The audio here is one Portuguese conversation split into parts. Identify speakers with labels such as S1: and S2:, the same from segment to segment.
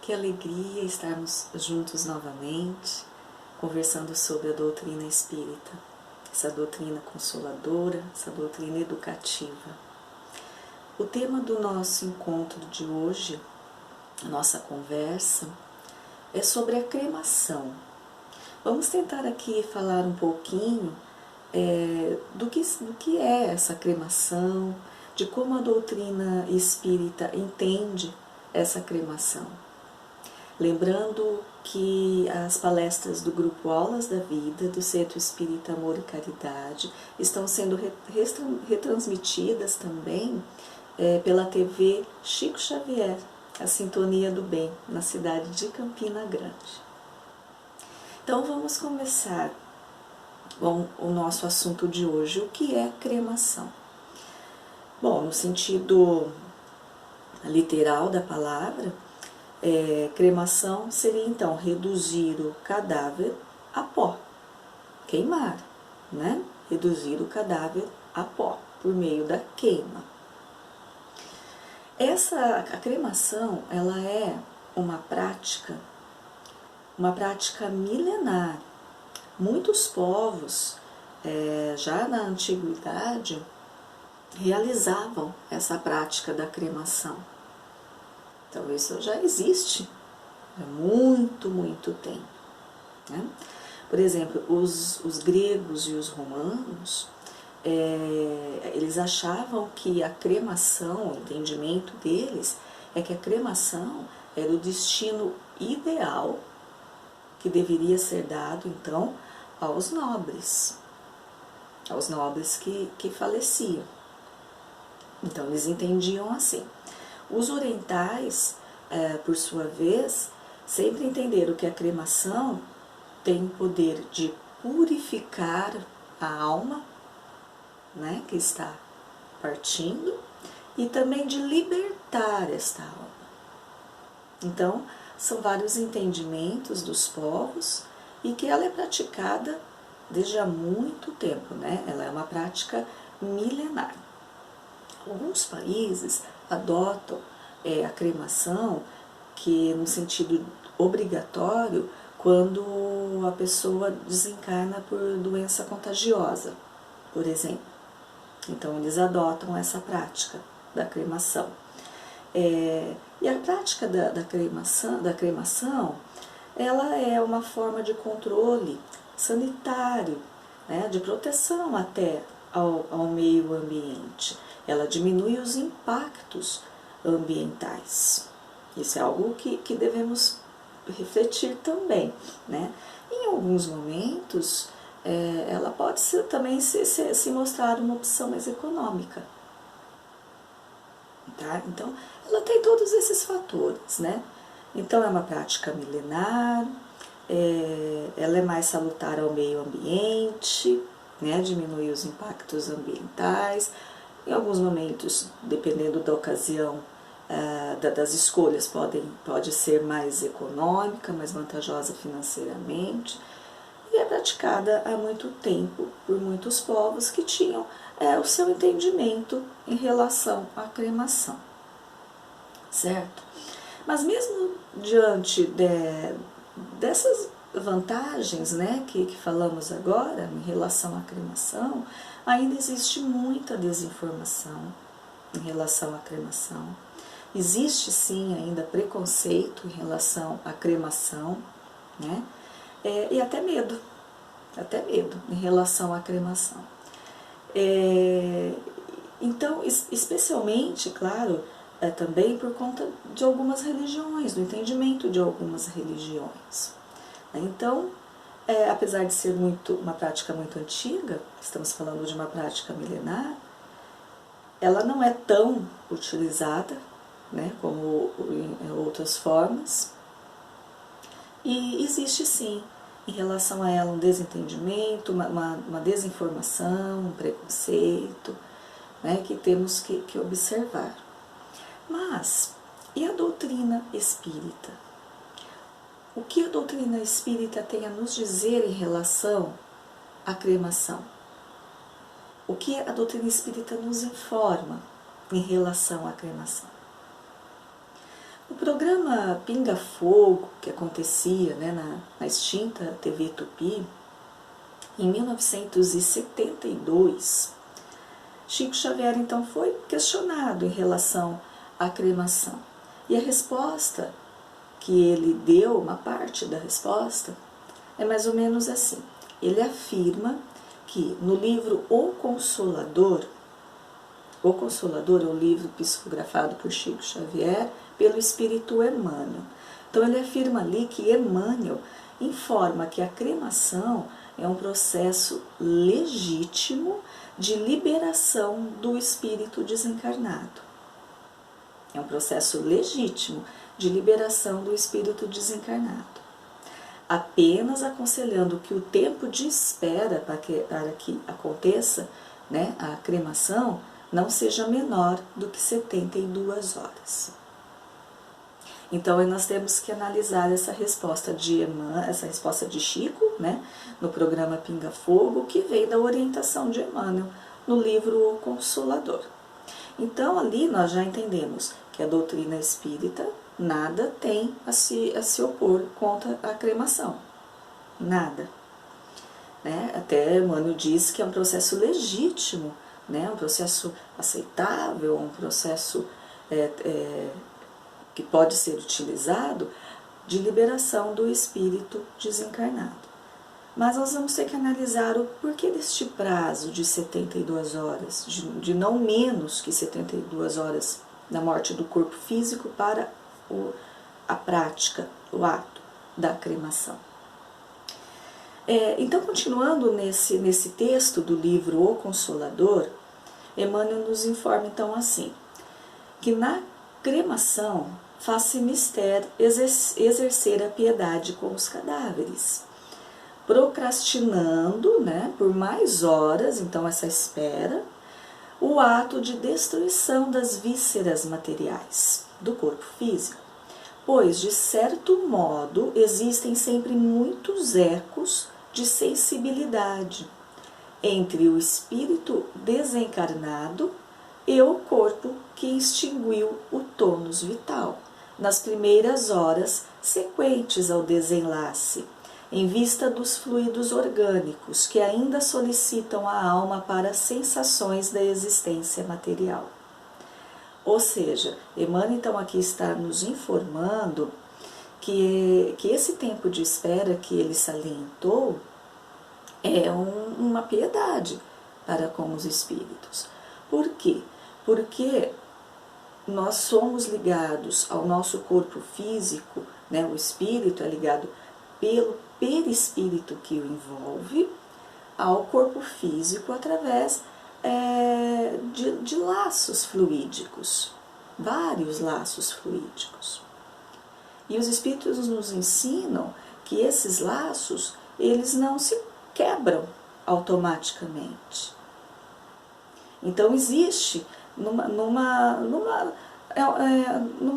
S1: Que alegria estarmos juntos novamente, conversando sobre a doutrina espírita, essa doutrina consoladora, essa doutrina educativa. O tema do nosso encontro de hoje, a nossa conversa, é sobre a cremação. Vamos tentar aqui falar um pouquinho do que é essa cremação, de como a doutrina espírita entende essa cremação. Lembrando que as palestras do Grupo Aulas da Vida, do Centro Espírita Amor e Caridade, estão sendo retransmitidas também pela TV Chico Xavier, a Sintonia do Bem, na cidade de Campina Grande. Então vamos começar com o nosso assunto de hoje, o que é cremação? Bom, no sentido literal da palavra, cremação seria então reduzir o cadáver a pó, queimar, né? Reduzir o cadáver a pó por meio da queima. A cremação, ela é uma prática milenar. Muitos povos, já na antiguidade, realizavam essa prática da cremação. Então isso já existe há muito tempo, né? Por exemplo, os gregos e os romanos, eles achavam que a cremação, o entendimento deles, é que a cremação era o destino ideal que deveria ser dado, então, aos nobres que faleciam. Então, eles entendiam assim. Os orientais, por sua vez, sempre entenderam que a cremação tem o poder de purificar a alma, né, que está partindo, e também de libertar esta alma. Então, são vários entendimentos dos povos e que ela é praticada desde há muito tempo, né? Ela é uma prática milenar. Alguns países adotam a cremação, que no sentido obrigatório, quando a pessoa desencarna por doença contagiosa, por exemplo. Então eles adotam essa prática da cremação. E a prática da cremação, ela é uma forma de controle sanitário, né, de proteção até ao meio ambiente. Ela diminui os impactos ambientais. Isso é algo que devemos refletir também, né? Em alguns momentos, ela pode também se mostrar uma opção mais econômica. Tá? Então, ela tem todos esses fatores, né? Então, é uma prática milenar, ela é mais salutar ao meio ambiente, né? Diminui os impactos ambientais. Em alguns momentos, dependendo da ocasião, das escolhas, pode ser mais econômica, mais vantajosa financeiramente, e é praticada há muito tempo por muitos povos que tinham o seu entendimento em relação à cremação, certo? Mas mesmo diante dessas vantagens, né, que falamos agora em relação à cremação, ainda existe muita desinformação em relação à cremação. Existe sim ainda preconceito em relação à cremação, né? E até medo em relação à cremação. Então, especialmente, claro, também por conta de algumas religiões, do entendimento de algumas religiões. Então, apesar de ser uma prática muito antiga, estamos falando de uma prática milenar, ela não é tão utilizada, né, como em outras formas, e existe sim, em relação a ela, um desentendimento, uma desinformação, um preconceito, né, que temos que observar. Mas, e a doutrina espírita? O que a doutrina espírita tem a nos dizer em relação à cremação? O que a doutrina espírita nos informa em relação à cremação? O programa Pinga Fogo, que acontecia, né, na extinta TV Tupi, em 1972, Chico Xavier então foi questionado em relação à cremação. E a resposta que ele deu, uma parte da resposta, é mais ou menos assim. Ele afirma que no livro O Consolador é um livro psicografado por Chico Xavier pelo Espírito Emmanuel. Então ele afirma ali que Emmanuel informa que a cremação é um processo legítimo de liberação do espírito desencarnado. É um processo legítimo de liberação do espírito desencarnado. Apenas aconselhando que o tempo de espera para que aconteça, né, a cremação não seja menor do que 72 horas. Então, nós temos que analisar essa resposta de Chico, né, no programa Pinga Fogo, que vem da orientação de Emmanuel, no livro O Consolador. Então, ali nós já entendemos que a doutrina espírita nada tem a se opor contra a cremação. Nada. Né? Até Emmanuel diz que é um processo legítimo, né? Um processo aceitável, um processo que pode ser utilizado de liberação do espírito desencarnado. Mas nós vamos ter que analisar o porquê deste prazo de 72 horas, de não menos que 72 horas da morte do corpo físico para a prática, o ato da cremação. Então, continuando nesse texto do livro O Consolador, Emmanuel nos informa então assim, que na cremação faz-se mister exercer a piedade com os cadáveres, procrastinando, né, por mais horas, então essa espera, o ato de destruição das vísceras materiais do corpo físico, pois, de certo modo, existem sempre muitos ecos de sensibilidade entre o espírito desencarnado e o corpo que extinguiu o tônus vital, nas primeiras horas sequentes ao desenlace, em vista dos fluidos orgânicos que ainda solicitam a alma para sensações da existência material. Ou seja, Emmanuel então aqui está nos informando que esse tempo de espera que ele salientou é uma piedade para com os espíritos. Por quê? Porque nós somos ligados ao nosso corpo físico, né? O espírito é ligado pelo perispírito que o envolve ao corpo físico através de laços fluídicos, vários laços fluídicos. E os espíritos nos ensinam que esses laços, eles não se quebram automaticamente. Então existe numa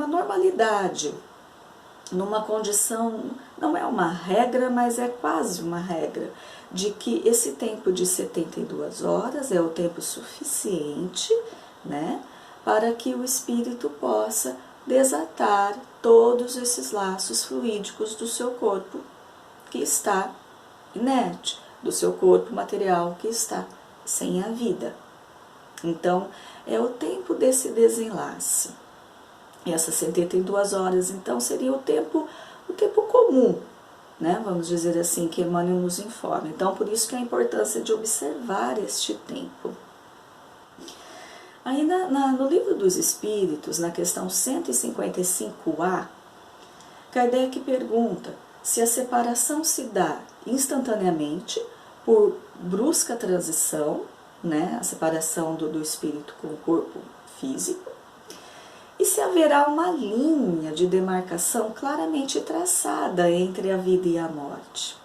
S1: normalidade, numa condição, não é uma regra, mas é quase uma regra, de que esse tempo de 72 horas é o tempo suficiente, né, para que o espírito possa desatar todos esses laços fluídicos do seu corpo que está inerte, do seu corpo material que está sem a vida. Então, é o tempo desse desenlace. E essas 72 horas, então, seria o tempo comum, né? Vamos dizer assim, que Emmanuel nos informa. Então, por isso que a importância de observar este tempo. Aí, no Livro dos Espíritos, na questão 155A, Kardec pergunta se a separação se dá instantaneamente por brusca transição, né, a separação do espírito com o corpo físico, e se haverá uma linha de demarcação claramente traçada entre a vida e a morte.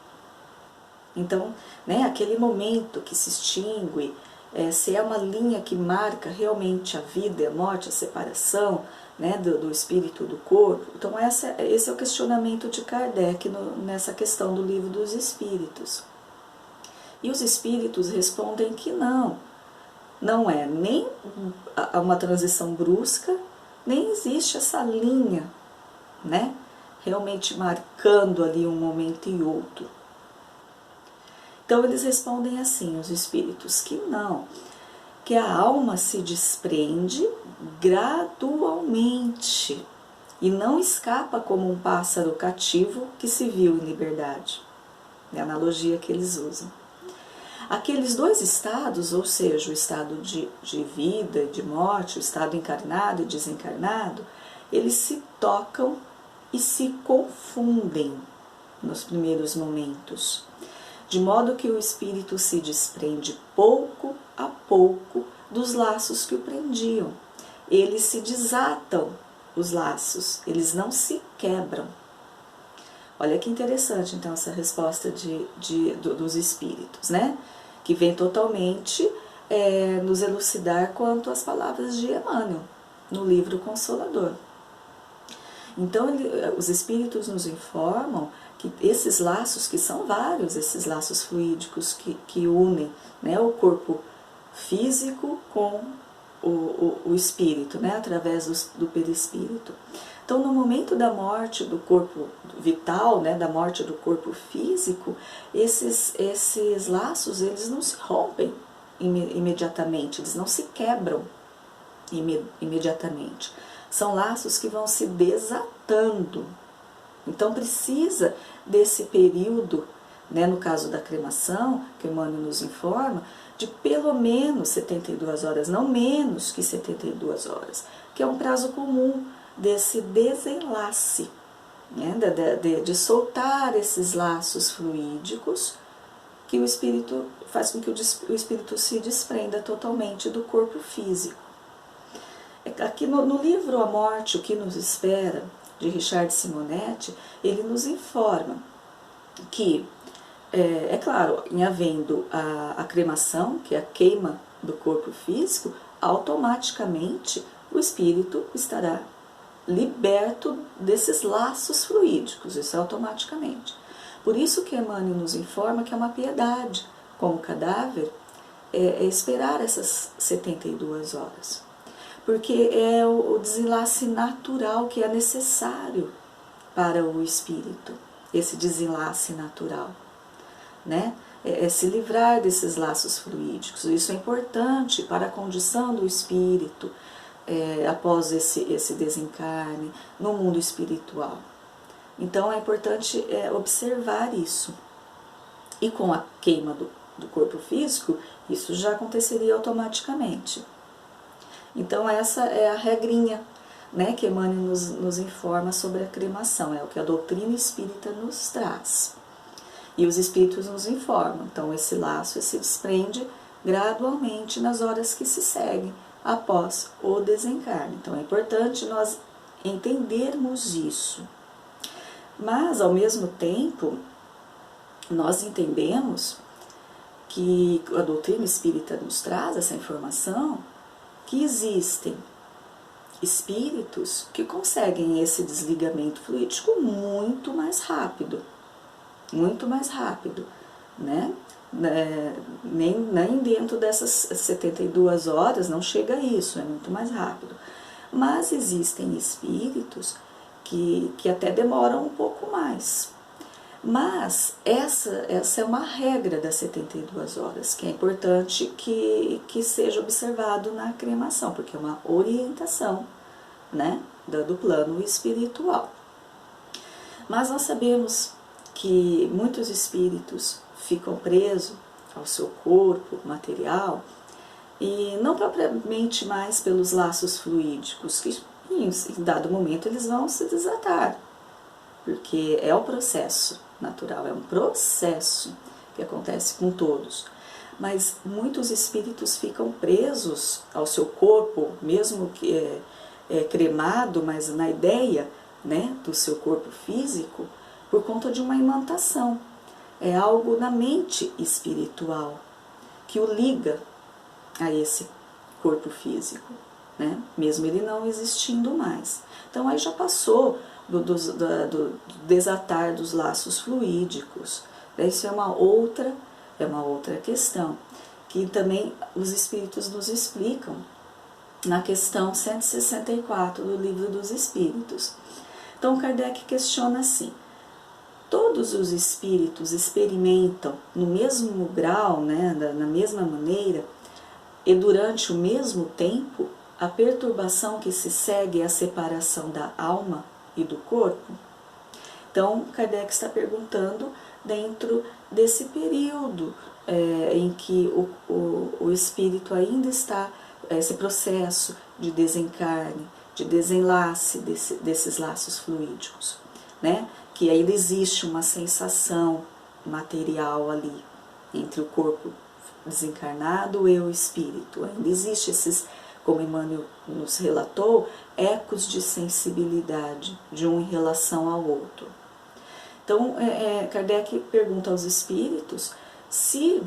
S1: Então, né, aquele momento que se extingue, se é uma linha que marca realmente a vida e a morte, a separação, né, do espírito do corpo. Então, esse é o questionamento de Kardec nessa questão do Livro dos Espíritos. E os espíritos respondem que não é nem uma transição brusca, nem existe essa linha né? Realmente marcando ali um momento e outro. Então eles respondem assim, os espíritos, que não, que a alma se desprende gradualmente e não escapa como um pássaro cativo que se viu em liberdade. É a analogia que eles usam. Aqueles dois estados, ou seja, o estado de vida e de morte, o estado encarnado e desencarnado, eles se tocam e se confundem nos primeiros momentos, de modo que o espírito se desprende pouco a pouco dos laços que o prendiam. Eles se desatam, os laços, eles não se quebram. Olha que interessante, então, essa resposta dos espíritos, né? Que vem totalmente nos elucidar quanto às palavras de Emmanuel, no livro Consolador. Então, os espíritos nos informam que esses laços, que são vários, esses laços fluídicos que unem, né, o corpo físico com o espírito, né, através do perispírito. Então, no momento da morte do corpo vital, né, da morte do corpo físico, esses laços, eles não se rompem imediatamente, eles não se quebram imediatamente. São laços que vão se desatando. Então, precisa desse período, né, no caso da cremação, que Emmanuel nos informa, de pelo menos 72 horas, não menos que 72 horas, que é um prazo comum desse desenlace, né, de soltar esses laços fluídicos, que o espírito faz com que o espírito se desprenda totalmente do corpo físico. Aqui no livro A Morte, o que nos espera, de Richard Simonetti, ele nos informa que, é claro, em havendo a cremação, que é a queima do corpo físico, automaticamente o espírito estará liberto desses laços fluídicos, isso é automaticamente. Por isso que Emmanuel nos informa que é uma piedade, como cadáver, esperar essas 72 horas. Porque é o desenlace natural que é necessário para o espírito, esse desenlace natural, né? É se livrar desses laços fluídicos. Isso é importante para a condição do espírito, após esse desencarne, no mundo espiritual. Então é importante observar isso. E com a queima do corpo físico, isso já aconteceria automaticamente. Então essa é a regrinha, né, que Emmanuel nos informa sobre a cremação, é o que a doutrina espírita nos traz. E os espíritos nos informam, então esse laço se desprende gradualmente nas horas que se seguem após o desencarne. Então é importante nós entendermos isso. Mas, ao mesmo tempo, nós entendemos que a doutrina espírita nos traz essa informação, que existem espíritos que conseguem esse desligamento fluídico muito mais rápido, né? Nem dentro dessas 72 horas não chega a isso, é muito mais rápido. Mas existem espíritos que até demoram um pouco mais. Mas essa é uma regra das 72 horas, que é importante que seja observado na cremação, porque é uma orientação, né, do plano espiritual. Mas nós sabemos que muitos espíritos ficam presos ao seu corpo material e não propriamente mais pelos laços fluídicos, que em dado momento eles vão se desatar, porque é o processo natural, é um processo que acontece com todos. Mas muitos espíritos ficam presos ao seu corpo, mesmo que cremado, mas na ideia, né, do seu corpo físico, por conta de uma imantação. É algo na mente espiritual que o liga a esse corpo físico, né, mesmo ele não existindo mais. Então aí já passou do desatar dos laços fluídicos. Isso é uma outra questão, que também os espíritos nos explicam na questão 164 do Livro dos Espíritos. Então Kardec questiona assim: todos os espíritos experimentam no mesmo grau, né, na mesma maneira, e durante o mesmo tempo, a perturbação que se segue à separação da alma e do corpo? Então, Kardec está perguntando dentro desse período em que o espírito ainda está, esse processo de desencarne, de desenlace desses laços fluídicos, né? Que ainda existe uma sensação material ali, entre o corpo desencarnado e o espírito. Ainda existe esses, como Emmanuel nos relatou, ecos de sensibilidade de um em relação ao outro. Então, Kardec pergunta aos espíritos se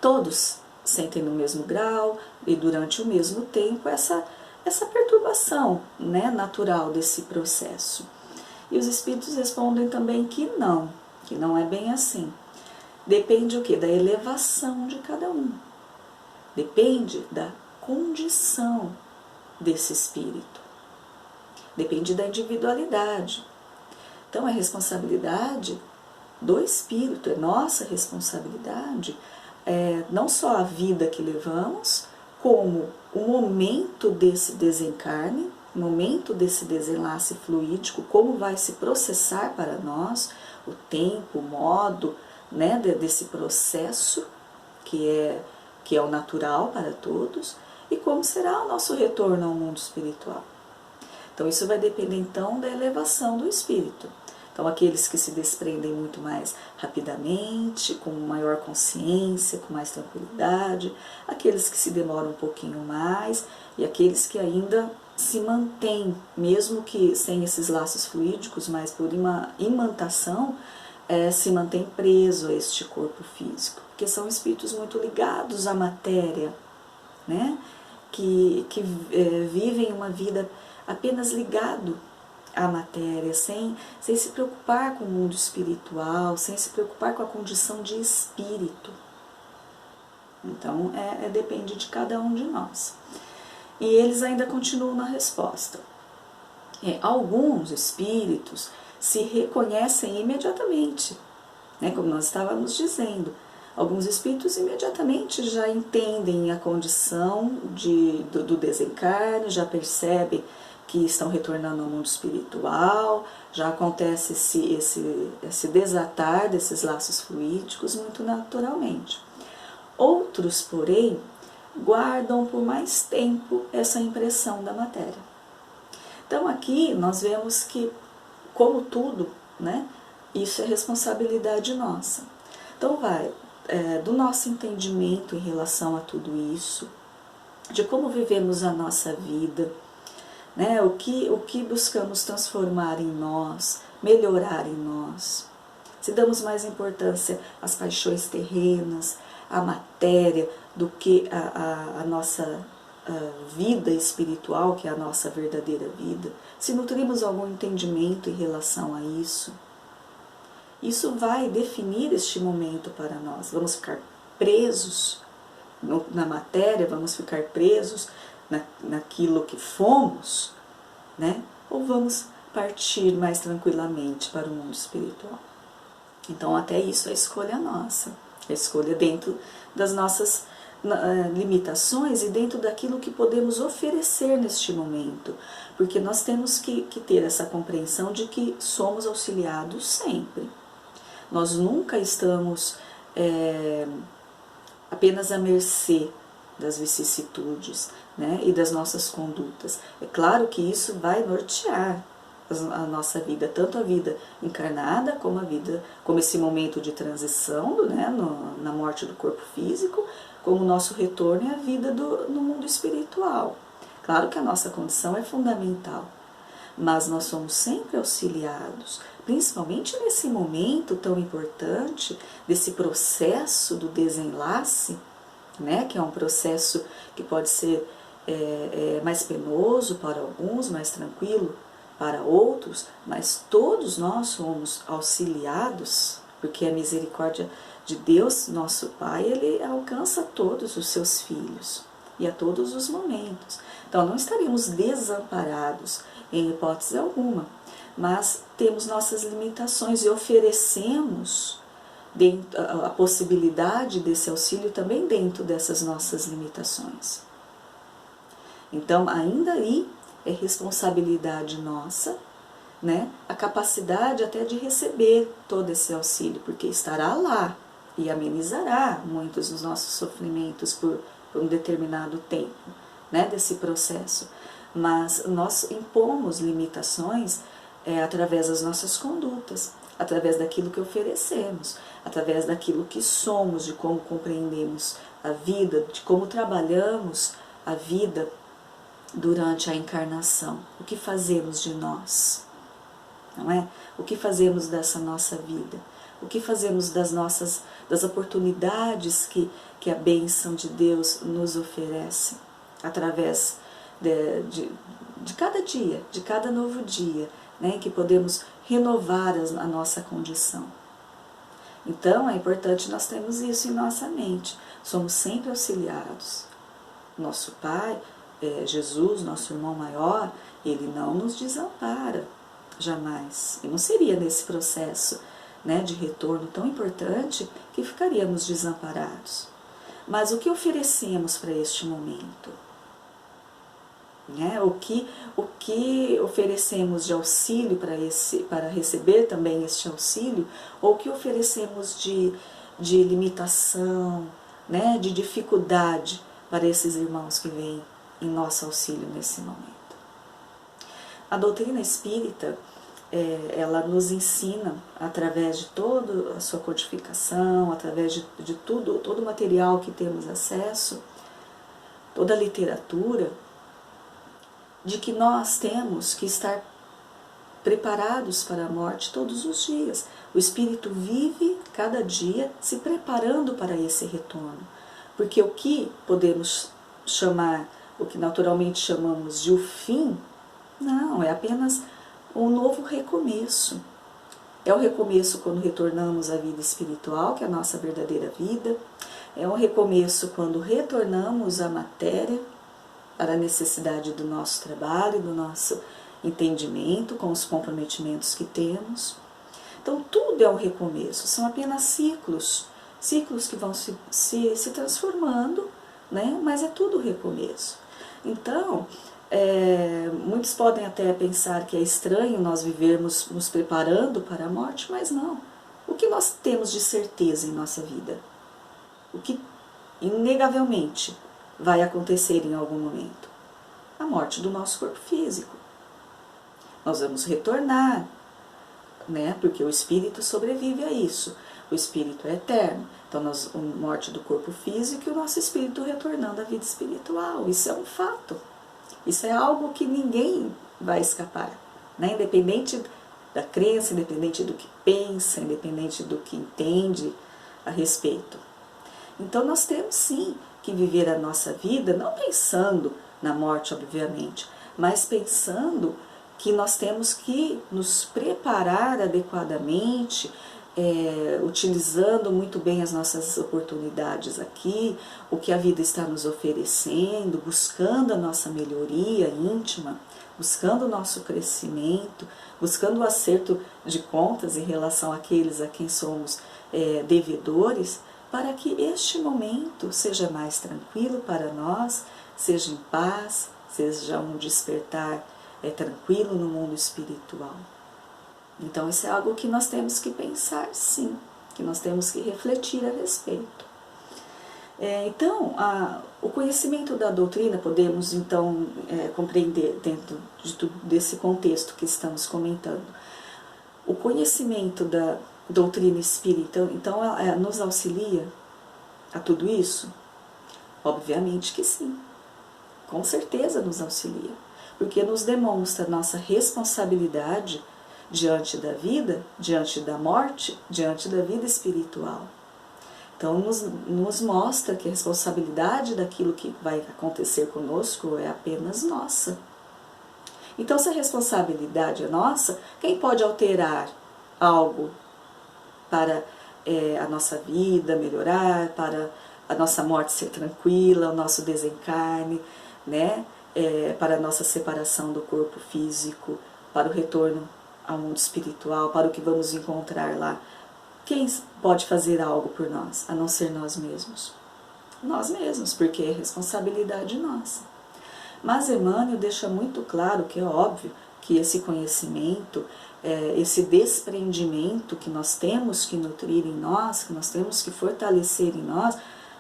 S1: todos sentem no mesmo grau e durante o mesmo tempo essa perturbação, né, natural desse processo. E os espíritos respondem também que não é bem assim. Depende o quê? Da elevação de cada um. Depende da condição desse espírito. Depende da individualidade. Então é responsabilidade do espírito, é nossa responsabilidade, não só a vida que levamos, como o momento desse desencarne, o momento desse desenlace fluídico, como vai se processar para nós, o tempo, o modo, né, desse processo que é o natural para todos, e como será o nosso retorno ao mundo espiritual. Então isso vai depender então da elevação do espírito. Então aqueles que se desprendem muito mais rapidamente, com maior consciência, com mais tranquilidade, aqueles que se demoram um pouquinho mais, e aqueles que ainda se mantêm, mesmo que sem esses laços fluídicos, mas por uma imantação, se mantém preso a este corpo físico, porque são espíritos muito ligados à matéria, né? que vivem uma vida apenas ligado à matéria, sem se preocupar com o mundo espiritual, sem se preocupar com a condição de espírito. Então, depende de cada um de nós. E eles ainda continuam na resposta. Alguns espíritos se reconhecem imediatamente, né, como nós estávamos dizendo. Alguns espíritos imediatamente já entendem a condição do desencarne, já percebem que estão retornando ao mundo espiritual, já acontece esse desatar desses laços fluídicos muito naturalmente. Outros, porém, guardam por mais tempo essa impressão da matéria. Então aqui nós vemos que, como tudo, né, isso é responsabilidade nossa. Então do nosso entendimento em relação a tudo isso, de como vivemos a nossa vida, né, o que buscamos transformar em nós, melhorar em nós. Se damos mais importância às paixões terrenas, à matéria, do que a nossa vida espiritual, que é a nossa verdadeira vida, se nutrimos algum entendimento em relação a isso, isso vai definir este momento para nós. Vamos ficar presos na matéria, vamos ficar presos naquilo que fomos, né? Ou vamos partir mais tranquilamente para o mundo espiritual? Então até isso é escolha nossa, é escolha dentro das nossas limitações e dentro daquilo que podemos oferecer neste momento, porque nós temos que ter essa compreensão de que somos auxiliados sempre. Nós nunca estamos apenas à mercê das vicissitudes, né, e das nossas condutas. É claro que isso vai nortear a nossa vida, tanto a vida encarnada como esse momento de transição, né, na morte do corpo físico, como o nosso retorno e a vida no mundo espiritual. Claro que a nossa condição é fundamental, mas nós somos sempre auxiliados, principalmente nesse momento tão importante, desse processo do desenlace, né, que é um processo que pode ser mais penoso para alguns, mais tranquilo para outros, mas todos nós somos auxiliados, porque a misericórdia de Deus, nosso Pai, Ele alcança todos os seus filhos e a todos os momentos. Então não estaremos desamparados em hipótese alguma. mas temos nossas limitações e oferecemos a possibilidade desse auxílio também dentro dessas nossas limitações. Então, ainda aí é responsabilidade nossa, né, a capacidade até de receber todo esse auxílio, porque estará lá e amenizará muitos dos nossos sofrimentos por um determinado tempo, né, desse processo. Mas nós impomos limitações através das nossas condutas, através daquilo que oferecemos, através daquilo que somos, de como compreendemos a vida, de como trabalhamos a vida durante a encarnação. O que fazemos de nós, não é? O que fazemos dessa nossa vida? O que fazemos das oportunidades que a bênção de Deus nos oferece através de cada dia, de cada novo dia, né, que podemos renovar a nossa condição. Então é importante nós termos isso em nossa mente. Somos sempre auxiliados. Nosso Pai, Jesus, nosso irmão maior, Ele não nos desampara, jamais. E não seria nesse processo, né, de retorno tão importante que ficaríamos desamparados. Mas o que oferecemos para este momento? Né? O que oferecemos de auxílio para receber também este auxílio, ou o que oferecemos de limitação, né? De dificuldade para esses irmãos que vêm em nosso auxílio nesse momento. A doutrina espírita, ela nos ensina, através de toda a sua codificação, através de todo o material que temos acesso, toda a literatura, de que nós temos que estar preparados para a morte todos os dias. O espírito vive cada dia se preparando para esse retorno. Porque o que podemos chamar, o que naturalmente chamamos de o fim, não, é apenas um novo recomeço. É o recomeço quando retornamos à vida espiritual, que é a nossa verdadeira vida. É um recomeço quando retornamos à matéria, para a necessidade do nosso trabalho, do nosso entendimento, com os comprometimentos que temos. Então, tudo é um recomeço, são apenas ciclos que vão se transformando, né? Mas é tudo recomeço. Então, muitos podem até pensar que é estranho nós vivermos nos preparando para a morte, mas não. O que nós temos de certeza em nossa vida? O que, inegavelmente, vai acontecer em algum momento? A morte do nosso corpo físico. Nós vamos retornar, né? Porque o espírito sobrevive a isso. O espírito é eterno. Então, a morte do corpo físico e o nosso espírito retornando à vida espiritual. Isso é um fato. Isso é algo que ninguém vai escapar, né? Independente da crença, independente do que pensa, independente do que entende a respeito. Então, nós temos sim que viver a nossa vida, não pensando na morte, obviamente, mas pensando que nós temos que nos preparar adequadamente, utilizando muito bem as nossas oportunidades aqui, o que a vida está nos oferecendo, buscando a nossa melhoria íntima, buscando o nosso crescimento, buscando o acerto de contas em relação àqueles a quem somos devedores, para que este momento seja mais tranquilo para nós, seja em paz, seja um despertar tranquilo no mundo espiritual. Então, isso é algo que nós temos que pensar, sim, que nós temos que refletir a respeito. Então, o conhecimento da doutrina podemos, então, compreender dentro de tudo desse contexto que estamos comentando. O conhecimento da doutrina espírita, então, nos auxilia a tudo isso? Obviamente que sim, com certeza nos auxilia, porque nos demonstra nossa responsabilidade diante da vida, diante da morte, diante da vida espiritual. Então, nos mostra que a responsabilidade daquilo que vai acontecer conosco é apenas nossa. Então, se a responsabilidade é nossa, quem pode alterar algo para a nossa vida melhorar, para a nossa morte ser tranquila, o nosso desencarne, né? Para a nossa separação do corpo físico, para o retorno ao mundo espiritual, para o que vamos encontrar lá, quem pode fazer algo por nós, a não ser nós mesmos? Nós mesmos, porque é responsabilidade nossa. Mas Emmanuel deixa muito claro que é óbvio que esse conhecimento, esse desprendimento que nós temos que nutrir em nós, que nós temos que fortalecer em nós,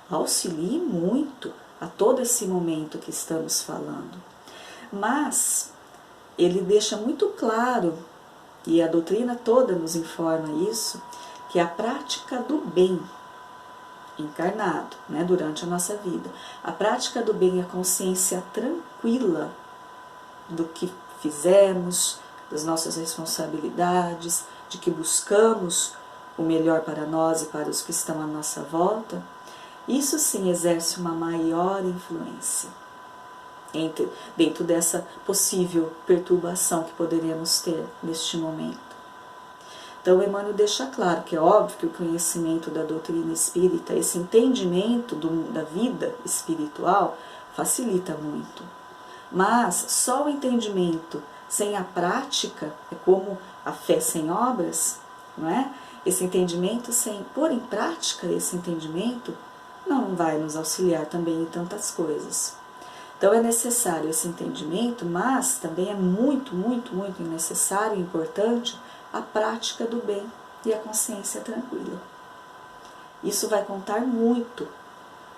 S1: auxilie muito a todo esse momento que estamos falando. Mas ele deixa muito claro, e a doutrina toda nos informa isso, que a prática do bem encarnado, né, durante a nossa vida, a prática do bem é a consciência tranquila do que fizemos, das nossas responsabilidades, de que buscamos o melhor para nós e para os que estão à nossa volta, isso sim exerce uma maior influência dentro dessa possível perturbação que poderemos ter neste momento. Então, Emmanuel deixa claro que é óbvio que o conhecimento da doutrina espírita, esse entendimento da vida espiritual, facilita muito. Mas só o entendimento sem a prática é como a fé sem obras, não é? Esse entendimento, sem pôr em prática esse entendimento, não vai nos auxiliar também em tantas coisas. Então é necessário esse entendimento, mas também é muito, muito, muito necessário e importante a prática do bem e a consciência tranquila. Isso vai contar muito,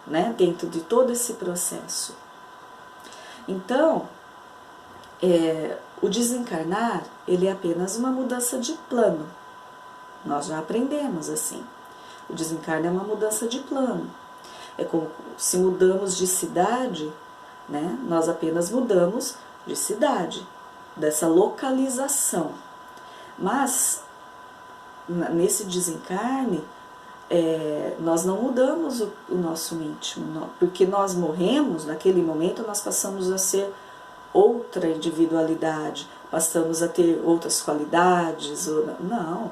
S1: né, dentro de todo esse processo. Então, o desencarnar, ele é apenas uma mudança de plano. Nós já aprendemos assim. O desencarne é uma mudança de plano. É como se mudamos de cidade, né? Nós apenas mudamos de cidade, dessa localização. Mas, nesse desencarne, nós não mudamos o nosso íntimo, porque nós morremos, naquele momento nós passamos a ser outra individualidade, passamos a ter outras qualidades, não,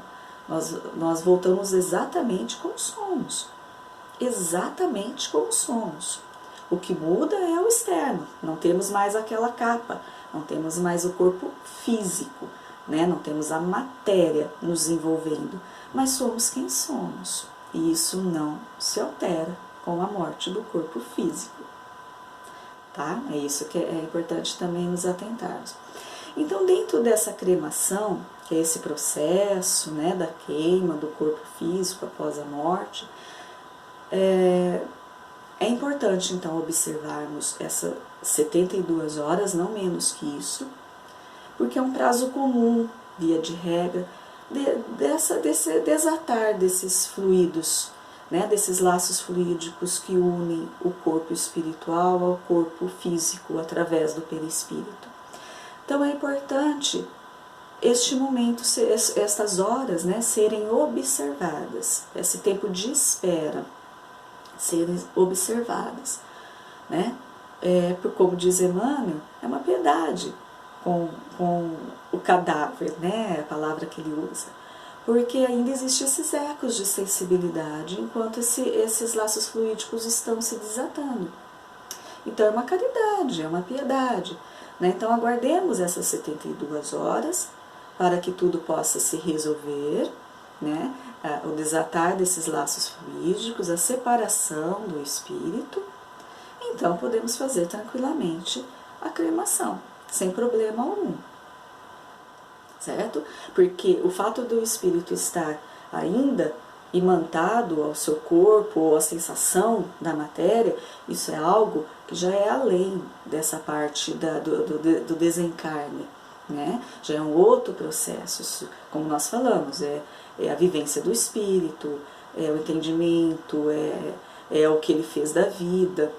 S1: nós voltamos exatamente como somos, exatamente como somos. O que muda é o externo, não temos mais aquela capa, não temos mais o corpo físico, né? Não temos a matéria nos envolvendo, mas somos quem somos, e isso não se altera com a morte do corpo físico. Tá? É isso que é importante também nos atentarmos. Então, dentro dessa cremação, que é esse processo, né, da queima do corpo físico após a morte, é importante, então, observarmos essas 72 horas, não menos que isso, porque é um prazo comum, via de regra, desse desatar desses fluidos, né, desses laços fluídicos que unem o corpo espiritual ao corpo físico através do perispírito. Então é importante este momento, estas horas, né, serem observadas, esse tempo de espera serem observadas, né? Como diz Emmanuel, é uma piedade com o cadáver, né, a palavra que ele usa, porque ainda existem esses ecos de sensibilidade, enquanto esses laços fluídicos estão se desatando. Então é uma caridade, é uma piedade, né? Então aguardemos essas 72 horas para que tudo possa se resolver, né? O desatar desses laços fluídicos, a separação do espírito. Então podemos fazer tranquilamente a cremação, sem problema algum, certo? Porque o fato do espírito estar ainda imantado ao seu corpo, ou a sensação da matéria, isso é algo que já é além dessa parte do desencarne, né? Já é um outro processo, isso, como nós falamos, é a vivência do espírito, é o entendimento, é o que ele fez da vida,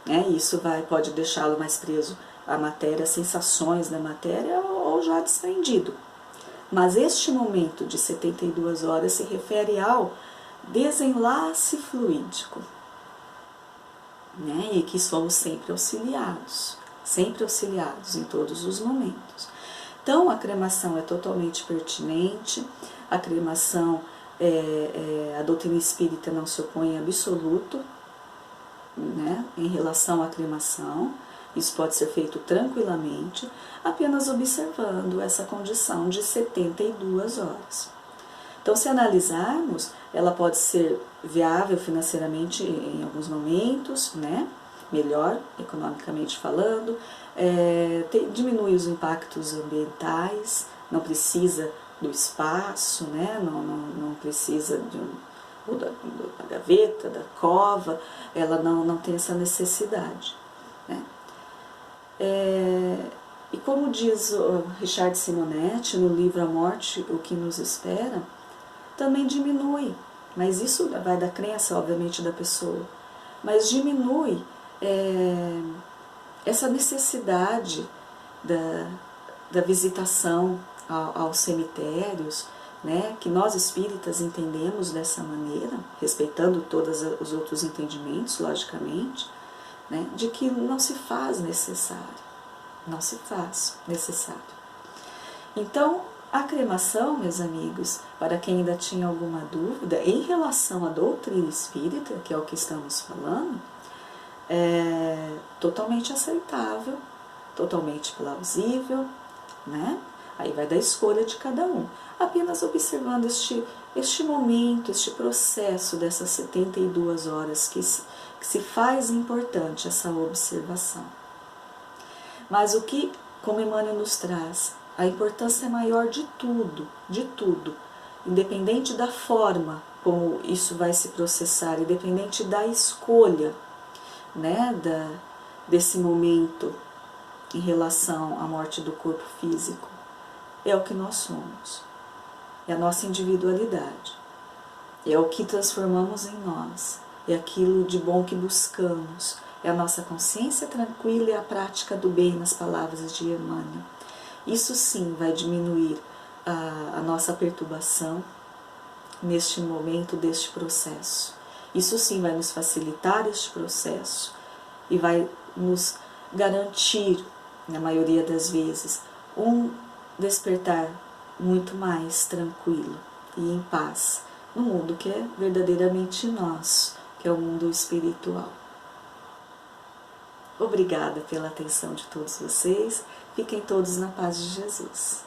S1: né? Isso pode deixá-lo mais preso à matéria, às sensações da matéria, ou já desprendido. Mas este momento de 72 horas se refere ao desenlace fluídico, né? E que somos sempre auxiliados em todos os momentos. Então a cremação é totalmente pertinente, a cremação, a doutrina espírita não se opõe em absoluto, né, em relação à cremação, Isso pode ser feito tranquilamente, apenas observando essa condição de 72 horas. Então, se analisarmos, ela pode ser viável financeiramente em alguns momentos, né? Melhor, economicamente falando, diminui os impactos ambientais, não precisa do espaço, né? Não precisa da gaveta, da cova, ela não tem essa necessidade, né? E como diz o Richard Simonetti no livro A Morte, o que nos espera, também diminui, mas isso vai da crença, obviamente, da pessoa, mas diminui essa necessidade da visitação aos cemitérios, né, que nós espíritas entendemos dessa maneira, respeitando todos os outros entendimentos, logicamente, né, de que não se faz necessário, não se faz necessário. Então, a cremação, meus amigos, para quem ainda tinha alguma dúvida em relação à doutrina espírita, que é o que estamos falando, é totalmente aceitável, totalmente plausível, né? Aí vai da escolha de cada um. Apenas observando este momento, este processo dessas 72 horas que se faz importante essa observação. Mas o que, como Emmanuel nos traz, a importância maior de tudo, independente da forma como isso vai se processar, independente da escolha, né, desse momento em relação à morte do corpo físico, é o que nós somos, é a nossa individualidade, é o que transformamos em nós, é aquilo de bom que buscamos, é a nossa consciência tranquila e a prática do bem, nas palavras de Emmanuel. Isso sim vai diminuir a nossa perturbação neste momento deste processo. Isso sim vai nos facilitar este processo e vai nos garantir, na maioria das vezes, um despertar muito mais tranquilo e em paz no mundo que é verdadeiramente nosso, que é o mundo espiritual. Obrigada pela atenção de todos vocês. Fiquem todos na paz de Jesus.